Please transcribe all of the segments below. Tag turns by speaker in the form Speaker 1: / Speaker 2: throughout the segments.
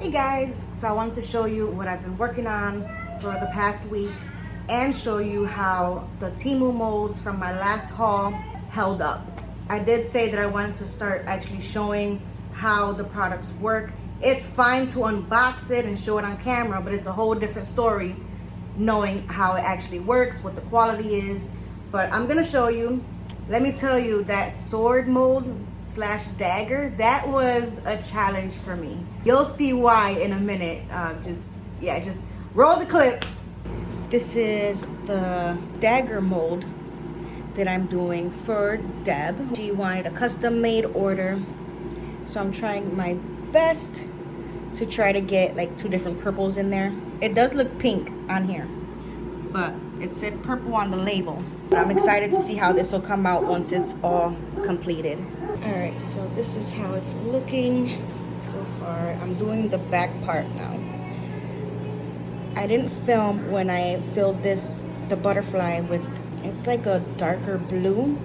Speaker 1: Hey guys, so I wanted to show you what I've been working on for the past week and show you how the Temu molds from my last haul held up. I did say that I wanted to start actually showing how the products work. It's fine to unbox it and show it on camera, but it's a whole different story knowing how it actually works, what the quality is. But I'm gonna show you. Let me tell you, that sword mold / dagger, that was a challenge for me. You'll see why in a minute. Just roll the clips. This is the dagger mold that I'm doing for Deb. She wanted a custom made order, so I'm trying my best to try to get like 2 different purples in there. It does look pink on here, but it said purple on the label. But I'm excited to see how this will come out once it's all completed. All right, so this is how it's looking so far. I'm doing the back part now. I didn't film when I filled the butterfly with, it's like a darker blue,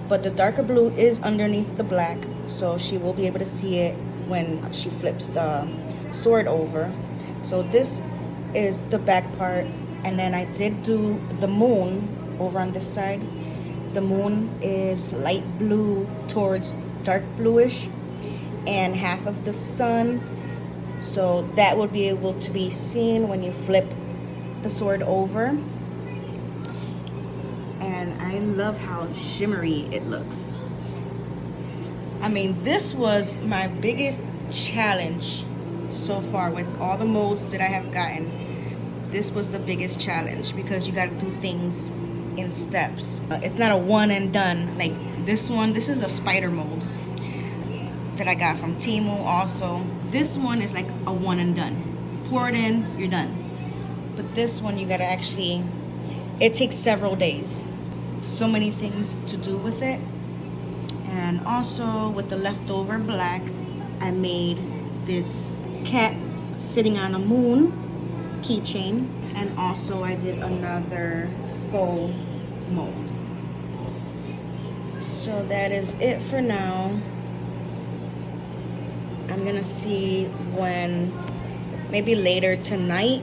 Speaker 1: but the darker blue is underneath the black, so she will be able to see it when she flips the sword over. So this is the back part, and then I did do the moon over on this side. The moon is light blue towards dark bluish, and half of the sun, so that would be able to be seen when you flip the sword over. And I love how shimmery it looks. I mean, this was my biggest challenge so far with all the molds that I have gotten. This was the biggest challenge because you got to do things in steps. It's not a one and done. Like this one, this is a spider mold that I got from Temu also. This one is like a one and done. Pour it in, you're done. But this one, you gotta actually, it takes several days. So many things to do with it. And also with the leftover black, I made this cat sitting on a moon keychain. And also I did another skull mold. So that is it for now. I'm gonna see when, maybe later tonight,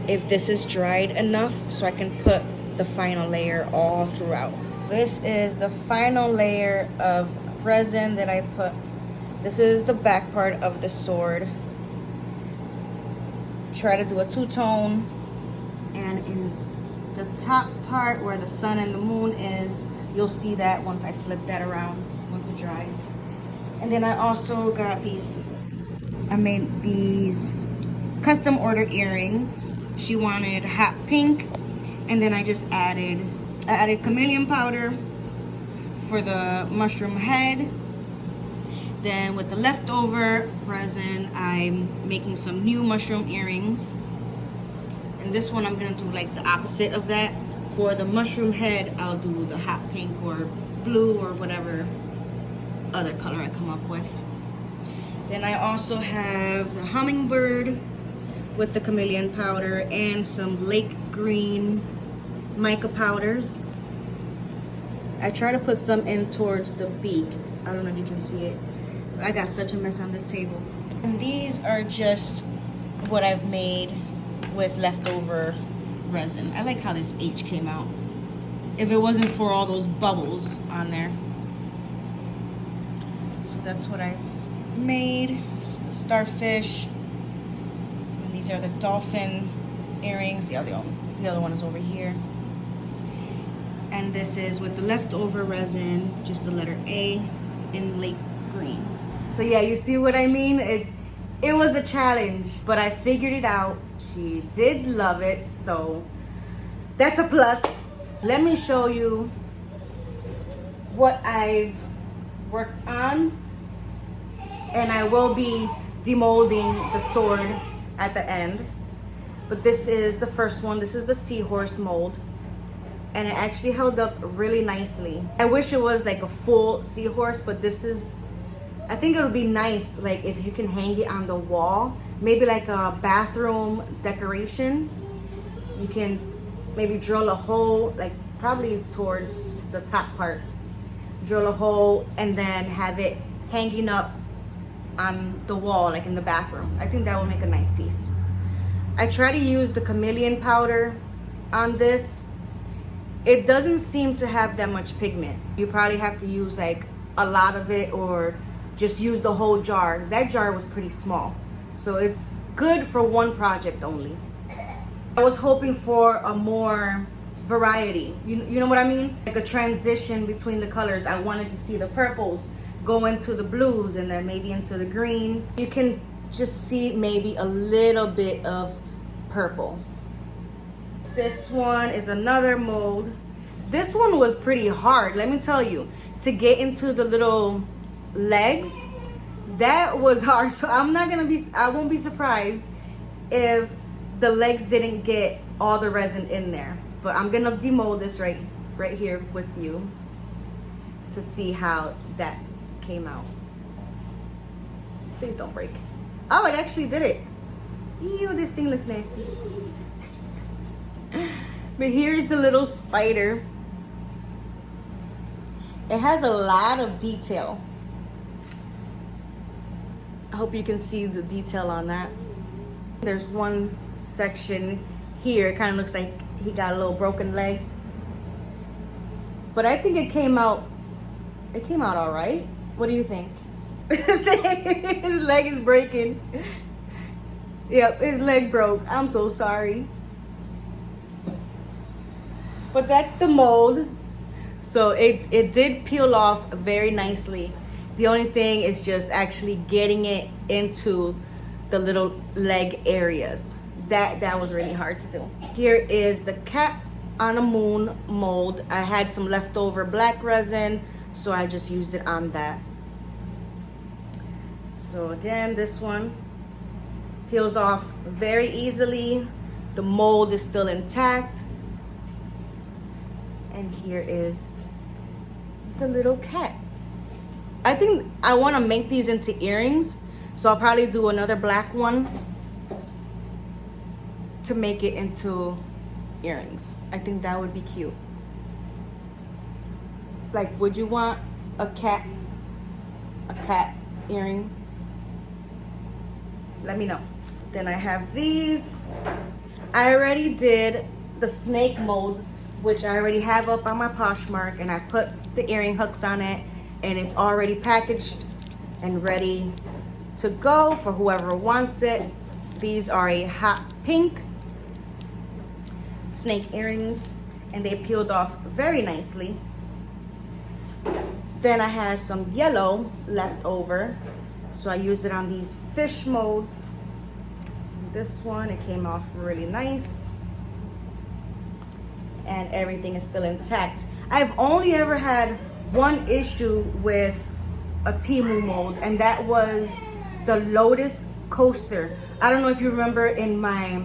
Speaker 1: if this is dried enough so I can put the final layer all throughout. This is the final layer of resin that I put. This is the back part of the sword. Try to do a two-tone. And in the top part where the sun and the moon is, you'll see that once I flip that around, once it dries. And then I also got these, I made these custom order earrings. She wanted hot pink, and then I just added chameleon powder for the mushroom head. Then with the leftover resin, I'm making some new mushroom earrings. And this one I'm gonna do like the opposite of that. For the mushroom head, I'll do the hot pink or blue or whatever other color I come up with. Then I also have the hummingbird with the chameleon powder and some lake green mica powders. I try to put some in towards the beak. I don't know if you can see it. I got such a mess on this table. And these are just what I've made with leftover resin. I like how this H came out. If it wasn't for all those bubbles on there. So that's what I've made. Starfish. And these are the dolphin earrings. The other one is over here. And this is with the leftover resin, just the letter A in lake green. So yeah, you see what I mean? It was a challenge, but I figured it out. She did love it, so that's a plus. Let me show you what I've worked on, and I will be demolding the sword at the end. But this is the first one. This is the seahorse mold, and it actually held up really nicely. I wish it was like a full seahorse, but this is, I think it would be nice like if you can hang it on the wall, maybe like a bathroom decoration. You can maybe drill a hole, like probably towards the top part, drill a hole and then have it hanging up on the wall, like in the bathroom. I think that would make a nice piece. I try to use the chameleon powder on this. It doesn't seem to have that much pigment. You probably have to use like a lot of it or just use the whole jar, because that jar was pretty small. So it's good for one project only. I was hoping for a more variety. You know what I mean? Like a transition between the colors. I wanted to see the purples go into the blues and then maybe into the green. You can just see maybe a little bit of purple. This one is another mold. This one was pretty hard, let me tell you. To get into the little legs, that was hard. So I won't be surprised if the legs didn't get all the resin in there. But I'm gonna demold this right here with you to see how that came out. Please don't break. Oh, it actually did it. Ew, this thing looks nasty. But here's the little spider. It has a lot of detail. I hope you can see the detail on that. There's one section here. It kind of looks like he got a little broken leg. But I think it came out all right. What do you think? His leg is breaking. Yep, his leg broke. I'm so sorry. But that's the mold. So it did peel off very nicely. The only thing is just actually getting it into the little leg areas. That was really hard to do. Here is the cat on a moon mold. I had some leftover black resin, so I just used it on that. So again, this one peels off very easily. The mold is still intact. And here is the little cat. I think I want to make these into earrings, so I'll probably do another black one to make it into earrings. I think that would be cute. Like, would you want a cat earring? Let me know. Then I have these. I already did the snake mold, which I already have up on my Poshmark, and I put the earring hooks on it, and it's already packaged and ready to go for whoever wants it. These are a hot pink snake earrings, and they peeled off very nicely. Then I had some yellow left over, so I used it on these fish molds. This one, it came off really nice, and everything is still intact. I've only ever had one issue with a Temu mold, and that was the lotus coaster. I don't know if you remember in my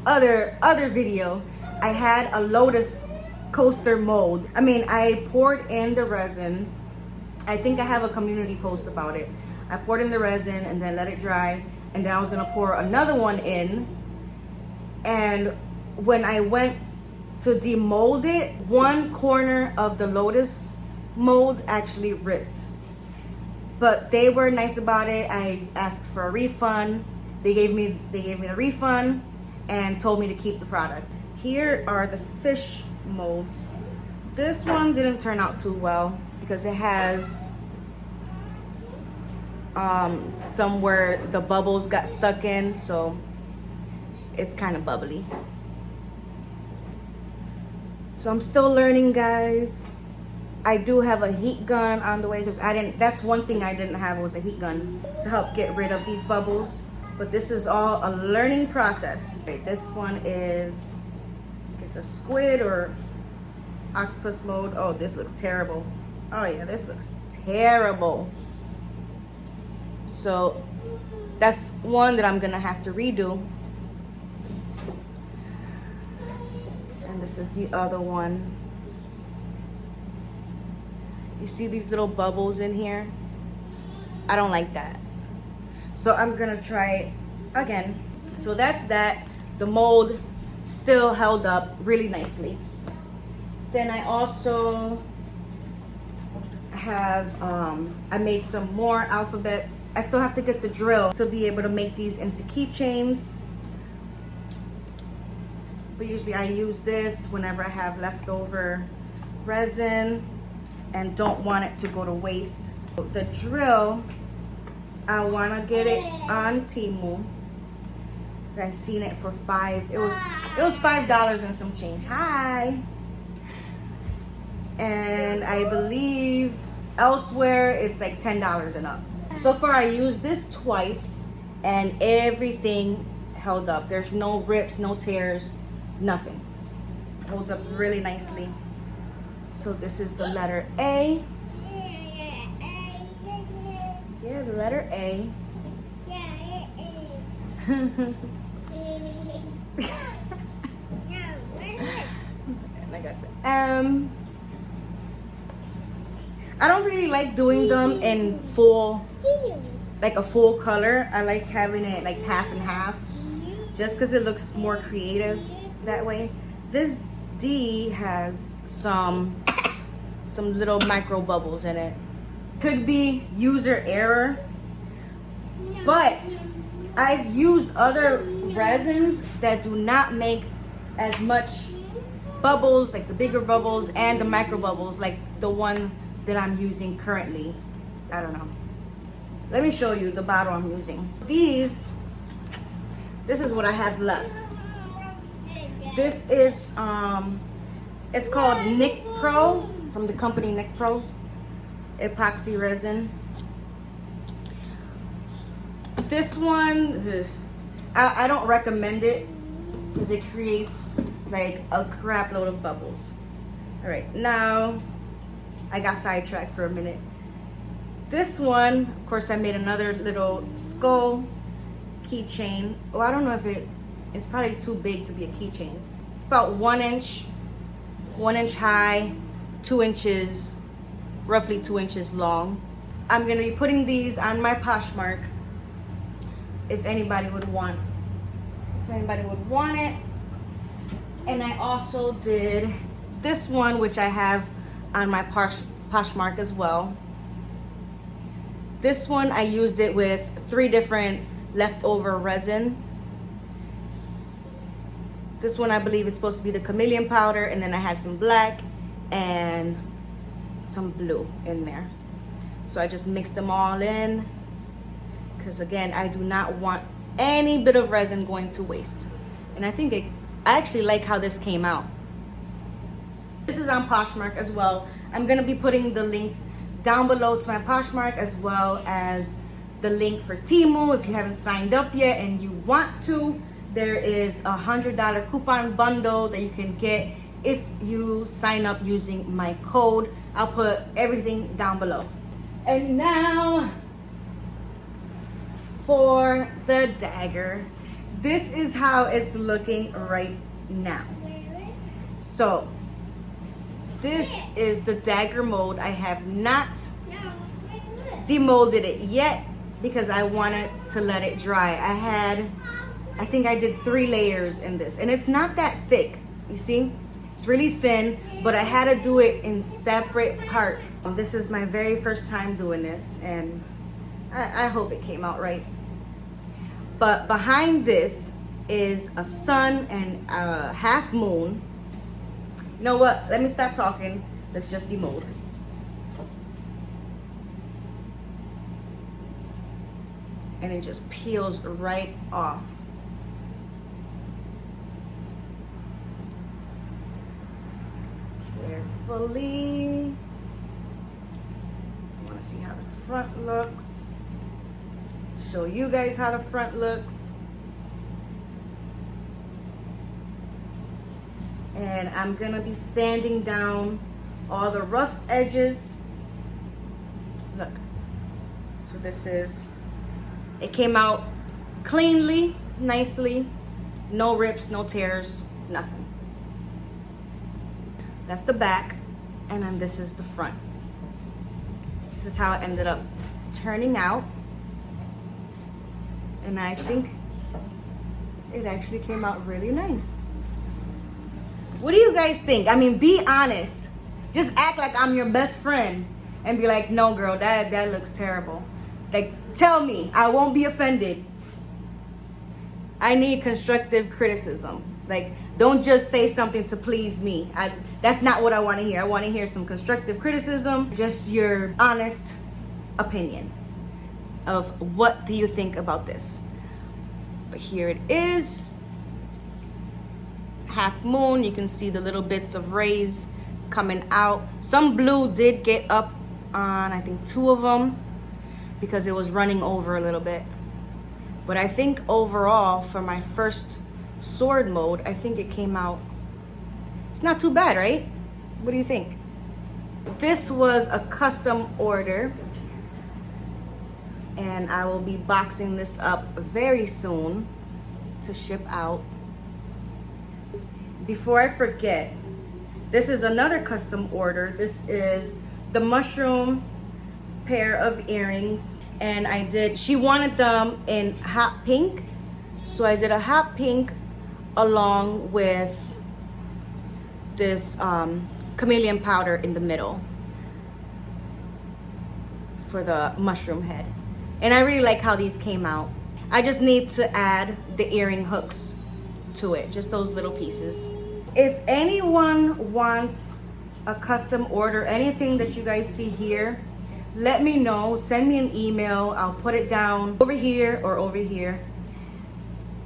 Speaker 1: other video, I had a lotus coaster mold. I mean, I poured in the resin. I think I have a community post about it. I poured in the resin and then let it dry, and then I was gonna pour another one in. And when I went to demold it, one corner of the lotus mold actually ripped. But they were nice about it. I asked for a refund. They gave me the refund and told me to keep the product. Here are the fish molds. This one didn't turn out too well because it has somewhere the bubbles got stuck in, so it's kind of bubbly. So I'm still learning, guys. I do have a heat gun on the way because that's one thing I didn't have, was a heat gun to help get rid of these bubbles. But this is all a learning process. Okay, this one is, I guess, a squid or octopus mode. Oh, this looks terrible. Oh yeah, this looks terrible. So that's one that I'm gonna have to redo. And this is the other one. You see these little bubbles in here? I don't like that. So I'm gonna try it again. So that's that. The mold still held up really nicely. Then I also have, I made some more alphabets. I still have to get the drill to be able to make these into keychains. But usually I use this whenever I have leftover resin and don't want it to go to waste. The drill, I want to get it on Temu. So I seen it for it was $5 and some change. Hi. And I believe elsewhere it's like $10 and up. So far I used this twice and everything held up. There's no rips, no tears, nothing. Holds up really nicely. So this is the letter A. Yeah, the letter A. And I got the M. I don't really like doing them in full, like a full color. I like having it like half and half, just because it looks more creative that way. This D has some little micro bubbles in it. Could be user error, but I've used other resins that do not make as much bubbles, like the bigger bubbles and the micro bubbles, like the one that I'm using currently. I don't know. Let me show you the bottle I'm using. This is what I have left. This is, it's called Nick Pro, from the company Nick Pro, epoxy resin. This one, I don't recommend it because it creates like a crap load of bubbles. All right, now I got sidetracked for a minute. This one, of course, I made another little skull keychain. Oh, I don't know if it's probably too big to be a keychain. It's about 1 inch high, 2 inches, roughly 2 inches long. I'm gonna be putting these on my Poshmark if anybody would want it. And I also did this one, which I have on my Poshmark as well. This one, I used it with 3 different leftover resin. This one I believe is supposed to be the chameleon powder, and then I had some black and some blue in there. So I just mixed them all in, because again, I do not want any bit of resin going to waste. And I actually like how this came out. This is on Poshmark as well. I'm gonna be putting the links down below to my Poshmark, as well as the link for Temu if you haven't signed up yet and you want to. There is a $100 coupon bundle that you can get if you sign up using my code. I'll put everything down below. And now for the dagger. This is how it's looking right now. So this is the dagger mold. I have not demolded it yet because I wanted to let it dry. I think I did 3 layers in this, and it's not that thick, you see? It's really thin, but I had to do it in separate parts. This is my very first time doing this, and I hope it came out right. But behind this is a sun and a half moon. You know what? Let me stop talking. Let's just demold. And it just peels right off. Carefully. I want to see how the front looks. Show you guys how the front looks. And I'm gonna be sanding down all the rough edges. Look. So this is, it came out cleanly, nicely. No rips, no tears, nothing. That's the back, and then this is the front. This is how it ended up turning out. And I think it actually came out really nice. What do you guys think? I mean, be honest. Just act like I'm your best friend and be like, no girl, that looks terrible. Like, tell me, I won't be offended. I need constructive criticism. Like, don't just say something to please me. That's not what I want to hear. I want to hear some constructive criticism, just your honest opinion of what do you think about this. But here it is. Half moon. You can see the little bits of rays coming out. Some blue did get up on, I think, 2 of them because it was running over a little bit. But I think overall, for my first sword mode, I think it came out, it's not too bad, right? What do you think? This was a custom order, and I will be boxing this up very soon to ship out. Before I forget, this is another custom order. This is the mushroom pair of earrings, and she wanted them in hot pink, so I did a hot pink along with this chameleon powder in the middle for the mushroom head. And I really like how these came out. I just need to add the earring hooks to it, just those little pieces. If anyone wants a custom order, anything that you guys see here, let me know. Send me an email. I'll put it down over here or over here,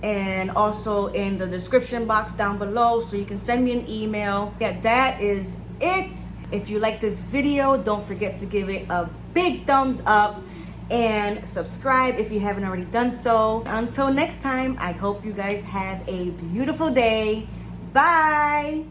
Speaker 1: and also in the description box down below, so you can send me an email. Yeah, that is it. If you like this video, don't forget to give it a big thumbs up and subscribe if you haven't already done so. Until next time, I hope you guys have a beautiful day. Bye.